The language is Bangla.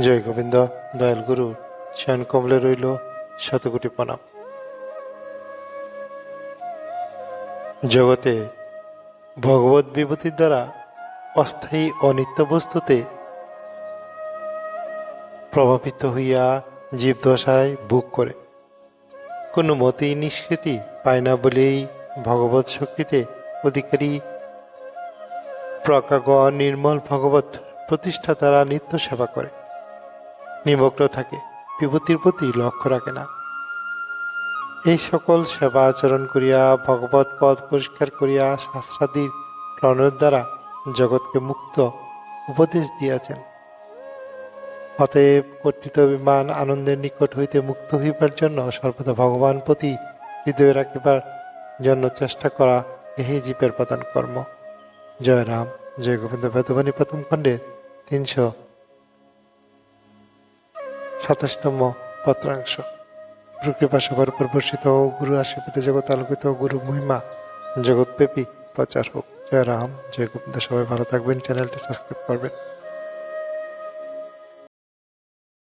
জয় গোবিন্দ। দয়াল গুরু শয়ন কমলে রইল শতকোটি প্রণাম। জগতে ভগবত বিভূতির দ্বারা অস্থায়ী অনিত্য বস্তুতে প্রভাবিত হইয়া জীবদশায় ভোগ করে কোনো মতেই নিষ্কৃতি পায় না বলেই ভগবত শক্তিতে অধিকারী প্রজ্ঞাগণ নির্মল ভগবত প্রতিষ্ঠা দ্বারা নিত্য সেবা করে নিমগ্ন থাকে, বিভূতির প্রতি লক্ষ্য রাখে না। এই সকল সেবা আচরণ করিয়া ভগবত পদ পরিষ্কার করিয়া শাস্ত্রাদির প্রণয়ের দ্বারা জগৎকে মুক্ত উপদেশ দিয়াছেন। অতএব কর্তৃত বিমান আনন্দের নিকট হইতে মুক্ত হইবার জন্য সর্বদা ভগবান প্রতি হৃদয় রাখিবার জন্য চেষ্টা করা এই জীবের প্রধান কর্ম। জয় রাম। জয় গোবিন্দ। বেদবাণী প্রথম খণ্ডের 327তম পত্রাংশ। গুরু কৃপা সবার উপর বর্ষিত ও গুরু আশীর্বাদে জগৎ আলোকিত গুরু মহিমা জগৎব্যাপী প্রচার হোক। জয় রাম। জয় গোবিন্দ। সবাই ভালো থাকবেন, চ্যানেলটি সাবস্ক্রাইব করবেন।